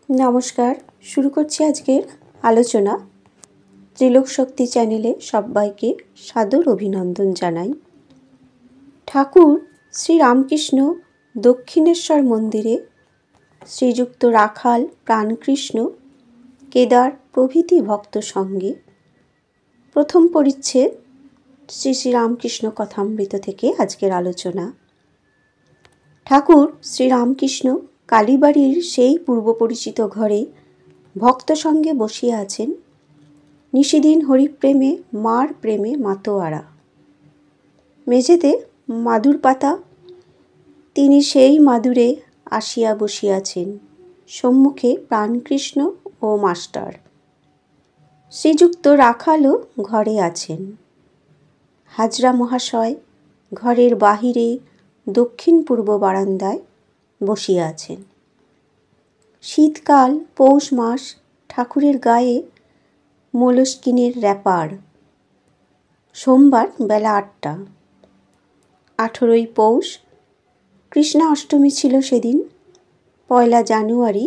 নমস্কার, শুরু করছি আজকের আলোচনা। ত্রিলোক শক্তি চ্যানেলে সবাইকে সাদর অভিনন্দন জানাই। ঠাকুর শ্রী রামকৃষ্ণ দক্ষিণেশ্বর মন্দিরে শ্রীযুক্ত রাখাল, প্রাণকৃষ্ণ, কেদার প্রভৃতি ভক্ত সঙ্গে প্রথম পরিচ্ছেদ শ্রী শ্রী রামকৃষ্ণ কথামৃত থেকে আজকের আলোচনা। ঠাকুর শ্রী রামকৃষ্ণ কালীবাড়ির সেই পূর্বপরিচিত ঘরে ভক্ত সঙ্গে বসিয়া আছেন। নিশিদিন হরিপ্রেমে মার প্রেমে মাতোয়ারা। মেঝেতে মাদুর পাতা, তিনি সেই মাদুরে আসিয়া বসিয়াছেন। সম্মুখে প্রাণকৃষ্ণ ও মাস্টার। শ্রীযুক্ত রাখালও ঘরে আছেন। হাজরা মহাশয় ঘরের বাহিরে দক্ষিণ পূর্ব বারান্দায় বসিয়া আছেন। শীতকাল, পৌষ মাস, ঠাকুরের গায়ে মোলস্কিনের র্যাপার। সোমবার বেলা 8টা। 18ই পৌষ, কৃষ্ণা অষ্টমী ছিল সেদিন, 1 জানুয়ারি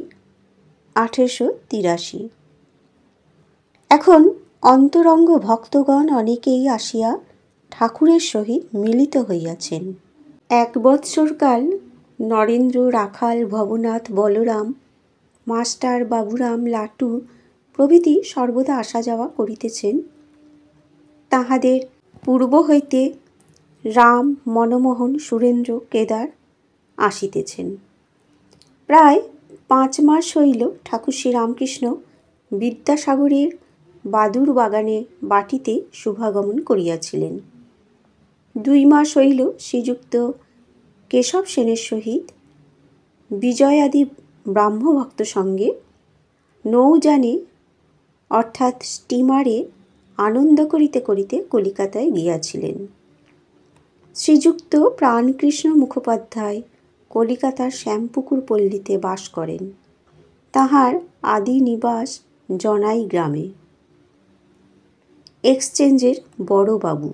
1883। এখন অন্তরঙ্গ ভক্তগণ অনেকেই আসিয়া ঠাকুরের সহিত মিলিত হইয়াছেন। 1 বৎসরকাল নরেন্দ্র, রাখাল, ভবনাথ, বলরাম, মাস্টার, বাবুরাম, লাটু প্রভৃতি সর্বদা আসা যাওয়া করিতেছেন। তাহাদের পূর্ব হইতে রাম, মনমোহন, সুরেন্দ্র, কেদার আসিতেছেন। প্রায় 5 মাস হইল ঠাকুর শ্রী রামকৃষ্ণ বিদ্যাসাগরের বাদুর বাগানে বাটিতে শুভাগমন করিয়াছিলেন। 2 মাস হইল শ্রীযুক্ত কেশব সেনের সহিত বিজয়াদি ব্রাহ্মভক্ত সঙ্গে নৌযানে অর্থাৎ স্টিমারে আনন্দ করিতে করিতে কলিকাতায় গিয়াছিলেন। শ্রীযুক্ত প্রাণকৃষ্ণ মুখোপাধ্যায় কলিকাতার শ্যামপুকুর পল্লীতে বাস করেন। তাহার আদি নিবাস জনাই গ্রামে। এক্সচেঞ্জের বড়বাবু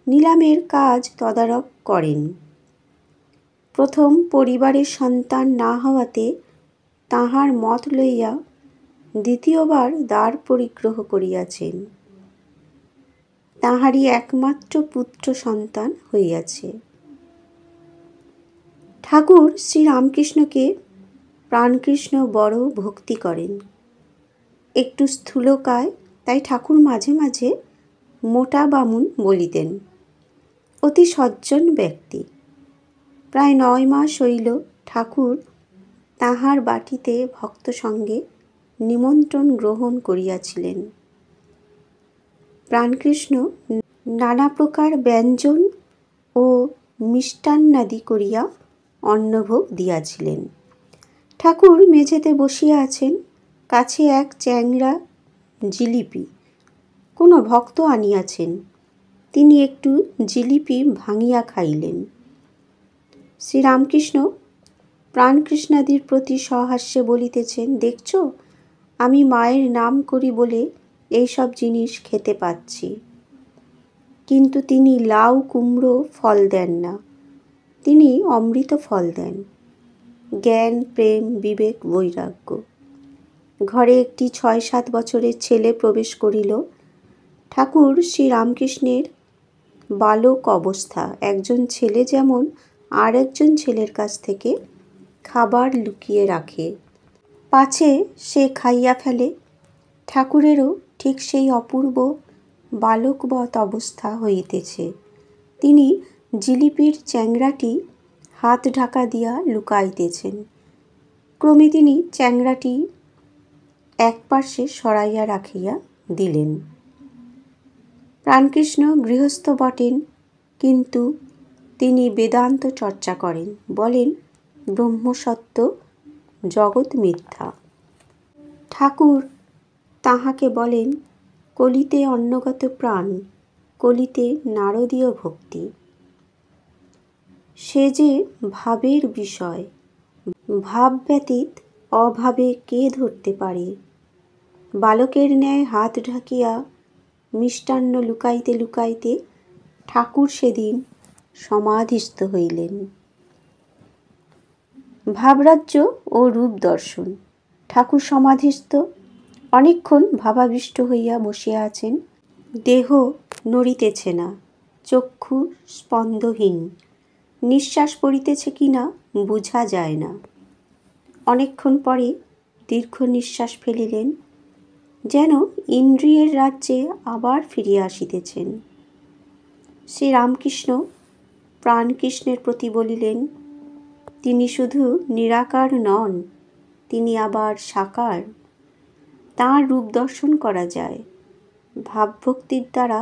নিলামের কাজ তদারক করেন। প্রথম পরিবারের সন্তান না হওয়াতে তাহার মত লইয়া দ্বিতীয়বার দ্বার পরিগ্রহ করিয়াছেন। তাহারই একমাত্র পুত্র সন্তান হইয়াছে। ঠাকুর শ্রী রামকৃষ্ণকে প্রাণকৃষ্ণ বড় ভক্তি করেন। একটু স্থূলকায়, তাই ঠাকুর মাঝে মাঝে মোটা বামুন বলিতেন। অতি সজ্জন ব্যক্তি। প্রায় 9 মাস হইল ঠাকুর তাহার বাটিতে ভক্ত সঙ্গে নিমন্ত্রণ গ্রহণ করিয়াছিলেন। প্রাণকৃষ্ণ নানা প্রকার ব্যঞ্জন ও মিষ্টান্নাদি করিয়া অন্নভোগ দিয়াছিলেন। ঠাকুর মেঝেতে বসিয়া আছেন, কাছে এক চ্যাংড়া জিলিপি কোনো ভক্ত আনিয়াছেন। তিনি একটু জিলিপি ভাঙিয়া খাইলেন। শ্রীরামকৃষ্ণ প্রাণকৃষ্ণাদির প্রতি সহাস্যে বলিতেছেন, দেখছ, আমি মায়ের নাম করি বলে এইসব জিনিস খেতে পাচ্ছি। কিন্তু তিনি লাউ কুমড়ো ফল দেন না, তিনি অমৃত ফল দেন। জ্ঞান, প্রেম, বিবেক, বৈরাগ্য। ঘরে একটি 6-7 বছরের ছেলে প্রবেশ করিল। ঠাকুর শ্রী রামকৃষ্ণের বালক অবস্থা। একজন ছেলে যেমন আর একজন ছেলের কাছ থেকে খাবার লুকিয়ে রাখে, পাছে সে খাইয়া ফেলে, ঠাকুরেরও ঠিক সেই অপূর্ব বালকবৎ অবস্থা হইতেছে। তিনি জিলিপির চ্যাংড়াটি হাত ঢাকা দিয়া লুকাইতেছেন। ক্রমে তিনি চ্যাংড়াটি এক পার্শ্বে সরাইয়া রাখিয়া দিলেন। প্রাণকৃষ্ণ গৃহস্থ বটেন, কিন্তু তিনি বেদান্ত চর্চা করেন। বলেন, ব্রহ্মসত্য, জগৎ মিথ্যা। ঠাকুর তাহাকে বলেন, কলিতে অন্নগত প্রাণ, কলিতে নারদীয় ভক্তি। সে যে ভাবের বিষয়, ভাব ব্যতীত অভাবে কে ধরতে পারে? বালকের ন্যায় হাত ঢাকিয়া মিষ্টান্ন লুকাইতে লুকাইতে ঠাকুর সেদিন সমাধিস্থ হইলেন। ভাবরাজ্য ও রূপ দর্শন। ঠাকুর সমাধিস্থ অনেকক্ষণ ভাবাবিষ্ট হইয়া বসিয়া আছেন। দেহ নড়িতেছে না, চক্ষু স্পন্দহীন, নিঃশ্বাস পড়িতেছে কিনা বুঝা যায় না। অনেকক্ষণ পরে দীর্ঘ নিঃশ্বাস ফেলিলেন, যেন ইন্দ্রিয়ের রাজ্যে আবার ফিরিয়া আসিতেছেন। শ্রীরামকৃষ্ণ প্রাণকৃষ্ণের প্রতি বলিলেন, তিনি শুধু নিরাকার নন, তিনি আবার সাকার। তাঁর রূপ দর্শন করা যায়। ভাবভক্তির দ্বারা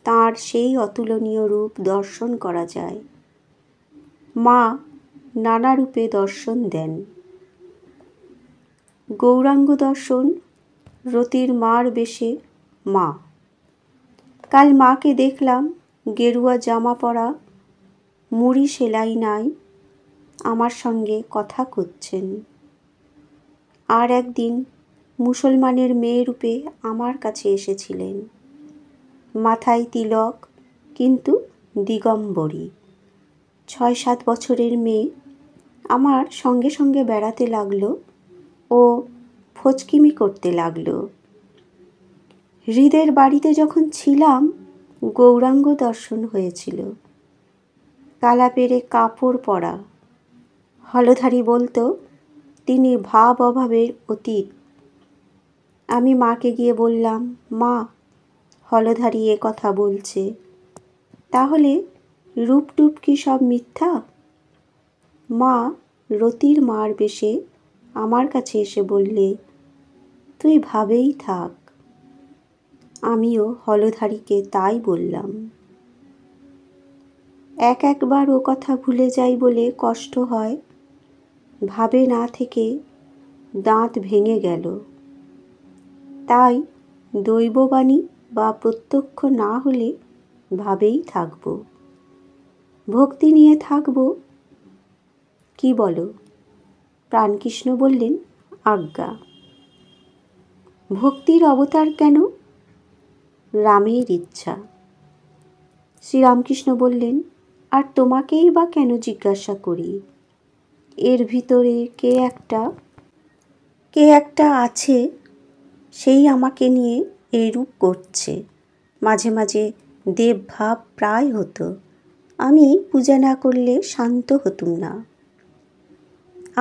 তাঁর সেই অতুলনীয় রূপ দর্শন করা যায়। মা নানা রূপে দর্শন দেন। গৌরাঙ্গ দর্শন, রতির মার বেশে মা। কাল মাকে দেখলাম গেরুয়া জামা পরা, মুড়ি সেলাই নাই, আমার সঙ্গে কথা করছেন। আর একদিন মুসলমানের মেয়ে রূপে আমার কাছে এসেছিলেন। মাথায় তিলক, কিন্তু দিগম্বরী। 6-7 বছরের মেয়ে আমার সঙ্গে সঙ্গে বেড়াতে লাগলো ও ফচকিমি করতে লাগলো। হৃদের বাড়িতে যখন ছিলাম গৌরাঙ্গ দর্শন হয়েছিল। কালা পেরে কাপড় পরা। হলধারী বলতো তিনি ভাব অভাবের অতীত। আমি মাকে গিয়ে বললাম, মা, হলধারী এ কথা বলছে, তাহলে রূপটুপ কি সব মিথ্যা? মা রতির মার বেশে আমার কাছে এসে বললে, তুই ভাবেই থাক। আমিও হলধারীকে তাই বললাম। একবার ও কথা ভুলে যাই বলে কষ্ট হয়। ভাবে না থেকে দাঁত ভেঙে গেল। তাই দৈববাণী বা প্রত্যক্ষ না হলে ভাবেই থাকব, ভক্তি নিয়ে থাকব। কি বলো? প্রাণকৃষ্ণ বললেন, আজ্ঞা। ভক্তির অবতার কেন? রামের ইচ্ছা। শ্রীরামকৃষ্ণ বললেন, আর তোমাকেই বা কেন জিজ্ঞাসা করি? এর ভিতরে কে একটা আছে, সেই আমাকে নিয়ে এইরূপ করছে। মাঝে মাঝে দেবভাব প্রায় হতো। আমি পূজা না করলে শান্ত হতুম না।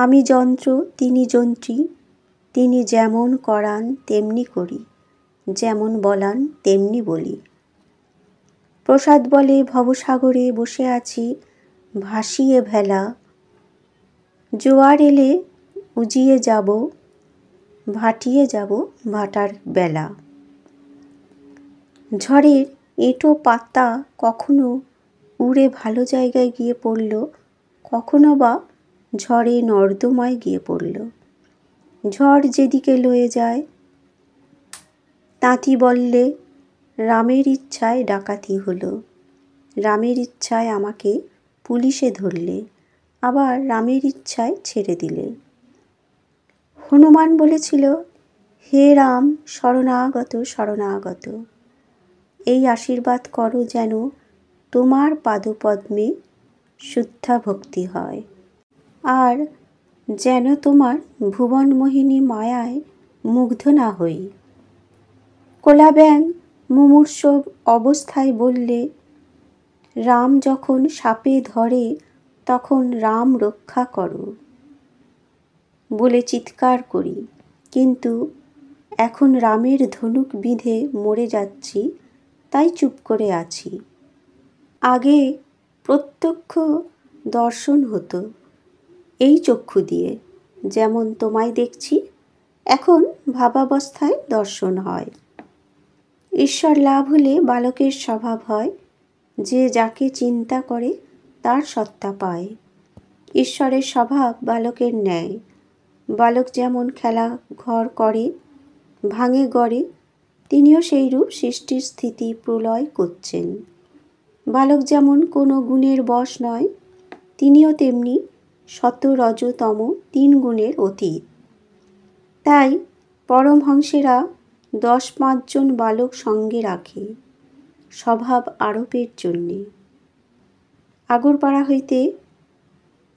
আমি যন্ত্র, তিনি যন্ত্রী। তিনি যেমন করান তেমনি করি, যেমন বলান তেমনি বলি। প্রসাদ বলে ভবসাগরে বসে আছি ভাসিয়ে ভেলা। জোয়ার এলে উজিয়ে যাব, ভাটিয়ে যাব ভাটার বেলা। ঝড়ের এঁটো পাতা কখনো উড়ে ভালো জায়গায় গিয়ে পড়ল, কখনো বা ঝড়ে নর্দমায় গিয়ে পড়ল। ঝড় যেদিকে লয়ে যায়। তাঁতি বললে, রামের ইচ্ছায় ডাকাতি হলো। রামের ইচ্ছায় আমাকে পুলিশে ধরলে, আবার রামের ইচ্ছায় ছেড়ে দিলে। হনুমান বলেছিল, হে রাম, শরণাগত শরণাগত। এই আশীর্বাদ করো যেন তোমার পাদপদ্মে শুদ্ধা ভক্তি হয়, আর যেন তোমার ভুবনমোহিনী মায়ায় মুগ্ধ না হই। কোলাব্যাং মুমূর্ষ অবস্থায় বললে, রাম যখন সাপে ধরে তখন রাম রক্ষা করো বলে চিৎকার করি, কিন্তু এখন রামের ধনুক বিঁধে মরে যাচ্ছি, তাই চুপ করে আছি। আগে প্রত্যক্ষ দর্শন হতো এই চক্ষু দিয়ে, যেমন তোমায় দেখছি। এখন ভাবাবস্থায় দর্শন হয়। ঈশ্বর লাভ হলে বালকের স্বভাব হয়, যে যাকে চিন্তা করে তার সত্তা পায়। ঈশ্বরের স্বভাব বালকের ন্যায়। বালক যেমন খেলা ঘর করে, ভাঙে গড়ে, তিনিও সেইরূপ সৃষ্টির স্থিতি প্রলয় করছেন। বালক যেমন কোনো গুণের বশ নয়, তিনিও তেমনি সত রজ তম 3 গুণের অতীত। তাই পরমহংসেরা 10-5 জন বালক সঙ্গে রাখে, স্বভাব আরোপের জন্যে। আগরপাড়া হইতে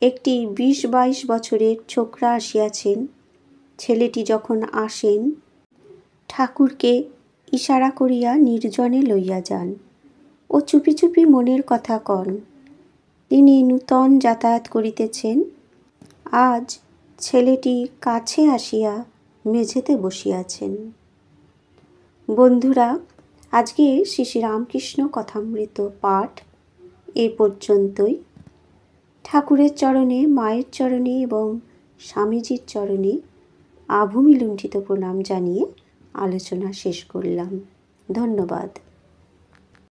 একটি 20-22 বছরের ছোকরা আসিয়াছেন। ছেলেটি যখন আসেন, ঠাকুরকে ইশারা করিয়া নির্জনে লইয়া যান ও চুপি চুপি মনের কথা কন। তিনি নূতন যাতায়াত করিতেছেন। আজ ছেলেটি কাছে আসিয়া মেঝেতে বসিয়াছেন। বন্ধুরা, আজকে শ্রী শ্রী রামকৃষ্ণ কথামৃত পাঠ এ পর্যন্তই। ঠাকুরের চরণে, মায়ের চরণে এবং স্বামীজির চরণে আভূমি লুণ্ঠিত প্রণাম জানিয়ে আলোচনা শেষ করলাম। ধন্যবাদ।